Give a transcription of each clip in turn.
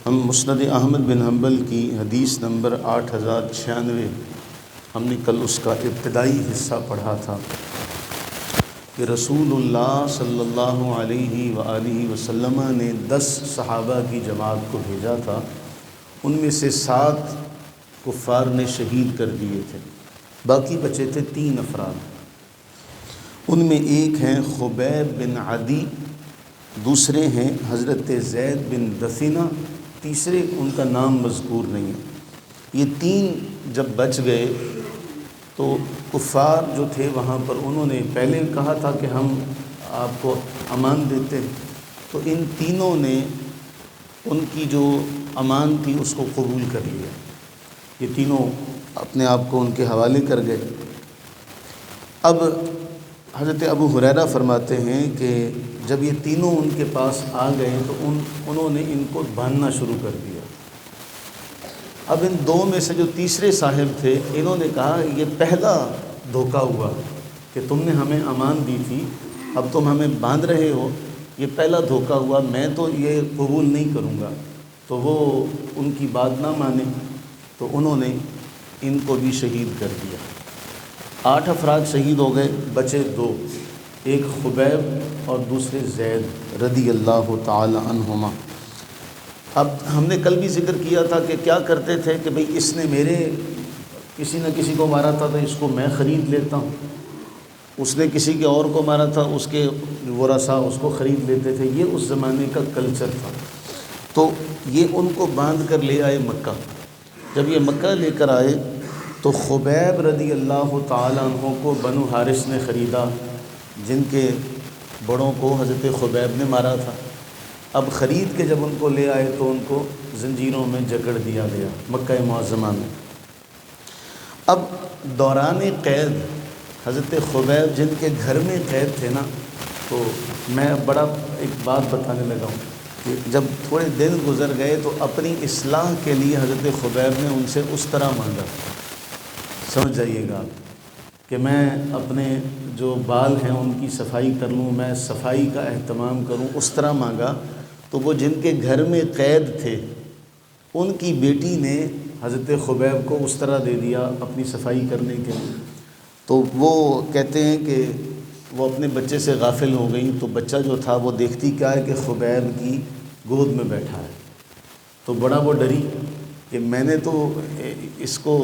ہم مسند احمد بن حنبل کی حدیث نمبر 8096 ہم نے کل اس کا ابتدائی حصہ پڑھا تھا کہ رسول اللہ صلی اللہ علیہ وآلہ وسلم نے 10 صحابہ کی جماعت کو بھیجا تھا، ان میں سے 7 کفار نے شہید کر دیے تھے، باقی بچے تھے 3 افراد۔ ان میں ایک ہیں خبیب بن عدی، دوسرے ہیں حضرت زید بن دثینہ، تیسرے ان کا نام مذکور نہیں ہے۔ یہ 3 جب بچ گئے تو کفار جو تھے وہاں پر انہوں نے پہلے کہا تھا کہ ہم آپ کو امان دیتے ہیں، تو ان تینوں نے ان کی جو امان تھی اس کو قبول کر لیا۔ یہ تینوں اپنے آپ کو ان کے حوالے کر گئے۔ اب حضرت ابو ہریرہ فرماتے ہیں کہ جب یہ تینوں ان کے پاس آ گئے تو انہوں نے ان کو باندھنا شروع کر دیا۔ اب ان 2 میں سے جو تیسرے صاحب تھے انہوں نے کہا یہ پہلا دھوکہ ہوا کہ تم نے ہمیں امان دی تھی، اب تم ہمیں باندھ رہے ہو، یہ پہلا دھوکہ ہوا، میں تو یہ قبول نہیں کروں گا۔ تو وہ ان کی بات نہ مانے تو انہوں نے ان کو بھی شہید کر دیا۔ 8 افراد شہید ہو گئے، بچے 2، ایک خبیب اور دوسرے زید رضی اللہ تعالی عنہما۔ اب ہم نے کل بھی ذکر کیا تھا کہ کیا کرتے تھے کہ بھئی اس نے میرے کسی نہ کسی کو مارا تھا تو اس کو میں خرید لیتا ہوں، اس نے کسی کے اور کو مارا تھا اس کے ورثاء اس کو خرید لیتے تھے۔ یہ اس زمانے کا کلچر تھا۔ تو یہ ان کو باندھ کر لے آئے مکہ۔ جب یہ مکہ لے کر آئے تو خبیب رضی اللہ تعالیٰ عنہ کو بنو حارث نے خریدا، جن کے بڑوں کو حضرت خبیب نے مارا تھا۔ اب خرید کے جب ان کو لے آئے تو ان کو زنجیروں میں جکڑ دیا گیا مکہ معظمہ میں۔ اب دوران قید حضرت خبیب جن کے گھر میں قید تھے نا، تو میں بڑا ایک بات بتانے لگا ہوں کہ جب تھوڑے دن گزر گئے تو اپنی اصلاح کے لیے حضرت خبیب نے ان سے اس طرح مانگا، سمجھ جائیے گا کہ میں اپنے جو بال ہیں ان کی صفائی کر لوں، میں صفائی کا اہتمام کروں، اس طرح مانگا۔ تو وہ جن کے گھر میں قید تھے ان کی بیٹی نے حضرت خبیب کو اس طرح دے دیا اپنی صفائی کرنے کے لیے۔ تو وہ کہتے ہیں کہ وہ اپنے بچے سے غافل ہو گئی، تو بچہ جو تھا وہ دیکھتی کیا ہے کہ خبیب کی گود میں بیٹھا ہے، تو بڑا وہ ڈری کہ میں نے تو اس کو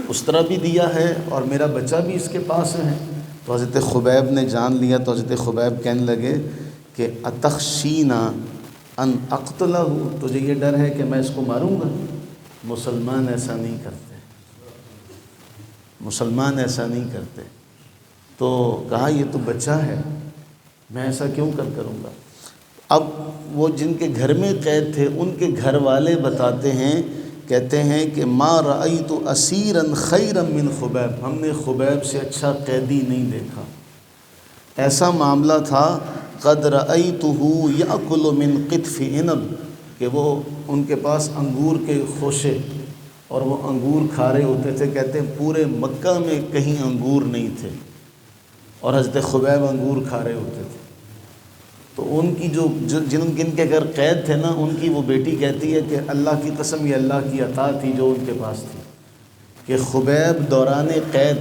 اس طرح بھی دیا ہے اور میرا بچہ بھی اس کے پاس ہے۔ تو حضرت خبیب نے جان لیا، تو حضرت خبیب کہنے لگے کہ اتخشینا ان اقتلہ، تجھے یہ ڈر ہے کہ میں اس کو ماروں گا؟ مسلمان ایسا نہیں کرتے، مسلمان ایسا نہیں کرتے۔ تو کہا یہ تو بچہ ہے، میں ایسا کیوں کروں گا؟ اب وہ جن کے گھر میں قید تھے ان کے گھر والے بتاتے ہیں، کہتے ہیں کہ ما رأیت اسیرا خیرا من خبیب، ہم نے خبیب سے اچھا قیدی نہیں دیکھا۔ ایسا معاملہ تھا قد رأیتہ یأکل من قطف عنب، کہ وہ ان کے پاس انگور کے خوشے اور وہ انگور کھا رہے ہوتے تھے۔ کہتے ہیں پورے مکہ میں کہیں انگور نہیں تھے اور حضرت خبیب انگور کھا رہے ہوتے تھے۔ تو ان کی جن کے گھر قید تھے نا، ان کی وہ بیٹی کہتی ہے کہ اللہ کی قسم یہ اللہ کی عطا تھی جو ان کے پاس تھی کہ خبیب دوران قید،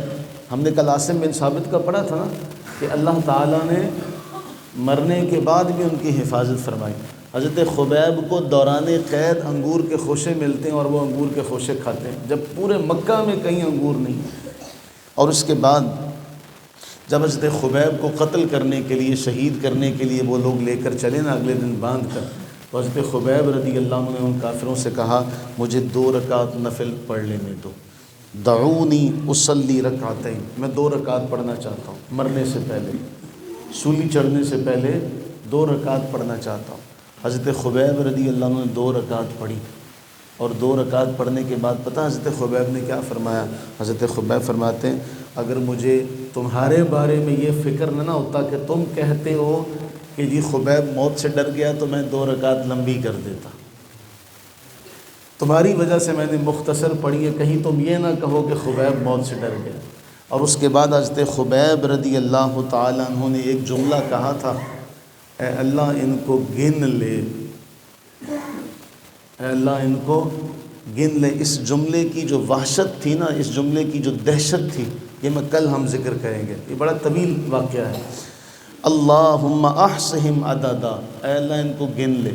ہم نے کل عاصم بن ثابت کا پڑھا تھا نا کہ اللہ تعالیٰ نے مرنے کے بعد بھی ان کی حفاظت فرمائی۔ حضرت خبیب کو دوران قید انگور کے خوشے ملتے ہیں اور وہ انگور کے خوشے کھاتے ہیں، جب پورے مکہ میں کہیں انگور نہیں۔ اور اس کے بعد جب حضرت خبیب کو قتل کرنے کے لیے، شہید کرنے کے لیے وہ لوگ لے کر چلے نا اگلے دن باندھ کر، تو حضرت خبیب رضی اللہ عنہ نے ان کافروں سے کہا مجھے 2 رکعت نفل پڑھ لینے دو، دعونی اصلی رکعتین، میں 2 رکعت پڑھنا چاہتا ہوں، مرنے سے پہلے، سولی چڑھنے سے پہلے 2 رکعت پڑھنا چاہتا ہوں۔ حضرت خبیب رضی اللہ عنہ نے 2 رکعت پڑھی، اور 2 رکعت پڑھنے کے بعد پتہ حضرت خبیب نے کیا فرمایا؟ حضرت خبیب فرماتے ہیں اگر مجھے تمہارے بارے میں یہ فکر نہ ہوتا کہ تم کہتے ہو کہ جی خبیب موت سے ڈر گیا تو میں 2 رکعت لمبی کر دیتا، تمہاری وجہ سے میں نے مختصر پڑھی ہے، کہیں تم یہ نہ کہو کہ خبیب موت سے ڈر گیا۔ اور اس کے بعد حضرت خبیب رضی اللہ تعالیٰ عنہ نے ایک جملہ کہا تھا، اے اللہ ان کو گن لے، اے اللہ ان کو گن لے۔ اس جملے کی جو وحشت تھی نا، اس جملے کی جو دہشت تھی، یہ میں کل ہم ذکر کریں گے، یہ بڑا طویل واقعہ ہے۔ اللہم احصہم عددا، اے اللہ ان کو گن لے۔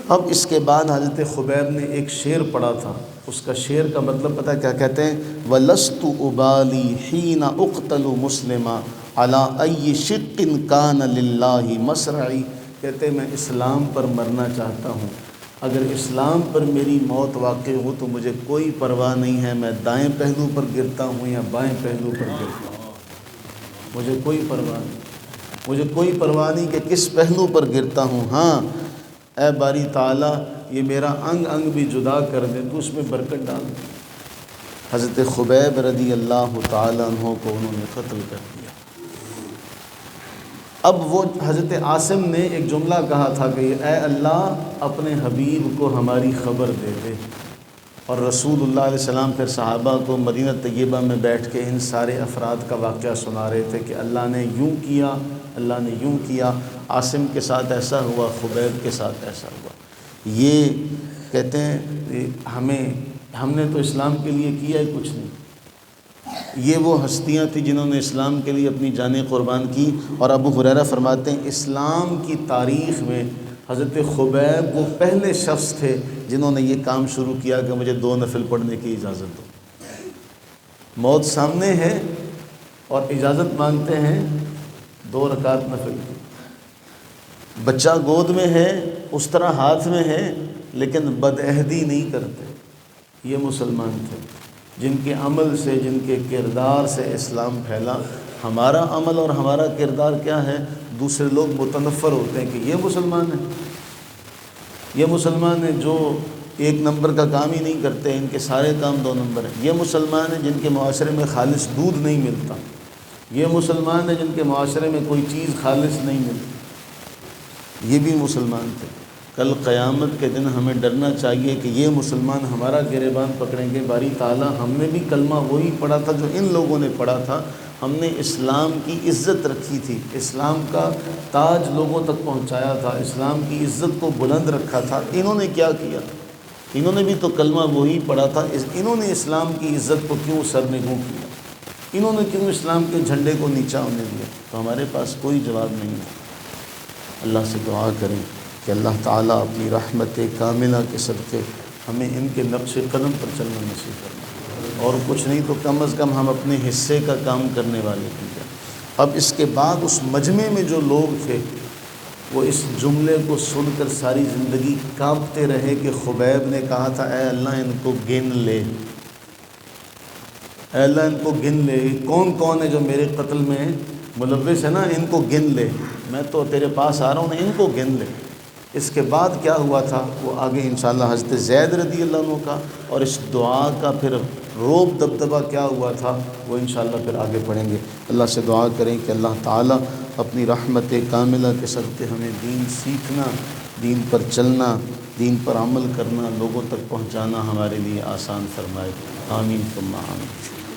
اب اس کے بعد حضرت خبیب نے ایک شعر پڑھا تھا، اس کا شعر کا مطلب پتہ کیا کہتے ہیں؟ وَلَسْتُ أُبَالِي حِينَ أُقْتَلُ مُسْلِمًا عَلَىٰ أَيِّ شِقٍّ كَانَ لِلَّهِ مَصْرَعِي، کہتے ہیں میں اسلام پر مرنا چاہتا ہوں، اگر اسلام پر میری موت واقع ہو تو مجھے کوئی پرواہ نہیں ہے، میں دائیں پہلو پر گرتا ہوں یا بائیں پہلو پر گرتا ہوں، مجھے کوئی پرواہ نہیں، مجھے کوئی پرواہ نہیں کہ کس پہلو پر گرتا ہوں۔ ہاں اے باری تعالیٰ یہ میرا انگ انگ بھی جدا کر دے تو اس میں برکت ڈال دے۔ حضرت خبیب رضی اللہ تعالیٰ عنہ کو انہوں نے قتل کر دیا۔ اب وہ حضرت عاصم نے ایک جملہ کہا تھا کہ اے اللہ اپنے حبیب کو ہماری خبر دے دے، اور رسول اللہ علیہ السلام پھر صحابہ کو مدینہ طیبہ میں بیٹھ کے ان سارے افراد کا واقعہ سنا رہے تھے کہ اللہ نے یوں کیا، اللہ نے یوں کیا، عاصم کے ساتھ ایسا ہوا، خبیب کے ساتھ ایسا ہوا۔ یہ کہتے ہیں ہم نے تو اسلام کے لیے کیا ہی کچھ نہیں۔ یہ وہ ہستیاں تھیں جنہوں نے اسلام کے لیے اپنی جانیں قربان کی، اور ابو ہریرہ فرماتے ہیں اسلام کی تاریخ میں حضرت خبیب وہ پہلے شخص تھے جنہوں نے یہ کام شروع کیا کہ مجھے 2 نفل پڑھنے کی اجازت دو۔ موت سامنے ہے اور اجازت مانگتے ہیں 2 رکعت نفل کی۔ بچہ گود میں ہے، اس طرح ہاتھ میں ہے، لیکن بدعہدی نہیں کرتے۔ یہ مسلمان تھے جن کے عمل سے، جن کے کردار سے اسلام پھیلا۔ ہمارا عمل اور ہمارا کردار کیا ہے؟ دوسرے لوگ متنفر ہوتے ہیں کہ یہ مسلمان ہیں، یہ مسلمان ہیں جو 1 نمبر کا کام ہی نہیں کرتے، ان کے سارے کام 2 نمبر ہیں۔ یہ مسلمان ہیں جن کے معاشرے میں خالص دودھ نہیں ملتا، یہ مسلمان ہیں جن کے معاشرے میں کوئی چیز خالص نہیں ملتی۔ یہ بھی مسلمان تھے۔ کل قیامت کے دن ہمیں ڈرنا چاہیے کہ یہ مسلمان ہمارا گریبان پکڑیں گے۔ باری تعالیٰ ہم نے بھی کلمہ وہی پڑھا تھا جو ان لوگوں نے پڑھا تھا، ہم نے اسلام کی عزت رکھی تھی، اسلام کا تاج لوگوں تک پہنچایا تھا، اسلام کی عزت کو بلند رکھا تھا۔ انہوں نے کیا کیا؟ انہوں نے بھی تو کلمہ وہی پڑھا تھا، انہوں نے اسلام کی عزت کو کیوں سرنگوں کیا؟ انہوں نے کیوں اسلام کے جھنڈے کو نیچا ہونے دیا؟ تو ہمارے پاس کوئی جواب نہیں ہے۔ اللہ سے دعا کریں کہ اللہ تعالیٰ اپنی رحمت کاملہ کے صدقے ہمیں ان کے نقش قدم پر چلنا نصیب فرمائے، اور کچھ نہیں تو کم از کم ہم اپنے حصے کا کام کرنے والے ہیں۔ اب اس کے بعد اس مجمع میں جو لوگ تھے وہ اس جملے کو سن کر ساری زندگی کانپتے رہے کہ خبیب نے کہا تھا اے اللہ ان کو گن لے، اے اللہ ان کو گن لے، کون کون ہے جو میرے قتل میں ملوث ہے نا، ان کو گن لے، میں تو تیرے پاس آ رہا ہوں، ان کو گن لے۔ اس کے بعد کیا ہوا تھا وہ آگے انشاءاللہ حضرت زید رضی اللہ عنہ کا اور اس دعا کا پھر روب دبدبہ کیا ہوا تھا وہ انشاءاللہ پھر آگے پڑھیں گے۔ اللہ سے دعا کریں کہ اللہ تعالیٰ اپنی رحمت کاملہ کے صدقے ہمیں دین سیکھنا، دین پر چلنا، دین پر عمل کرنا، لوگوں تک پہنچانا ہمارے لیے آسان فرمائے۔ آمین ثم آمین۔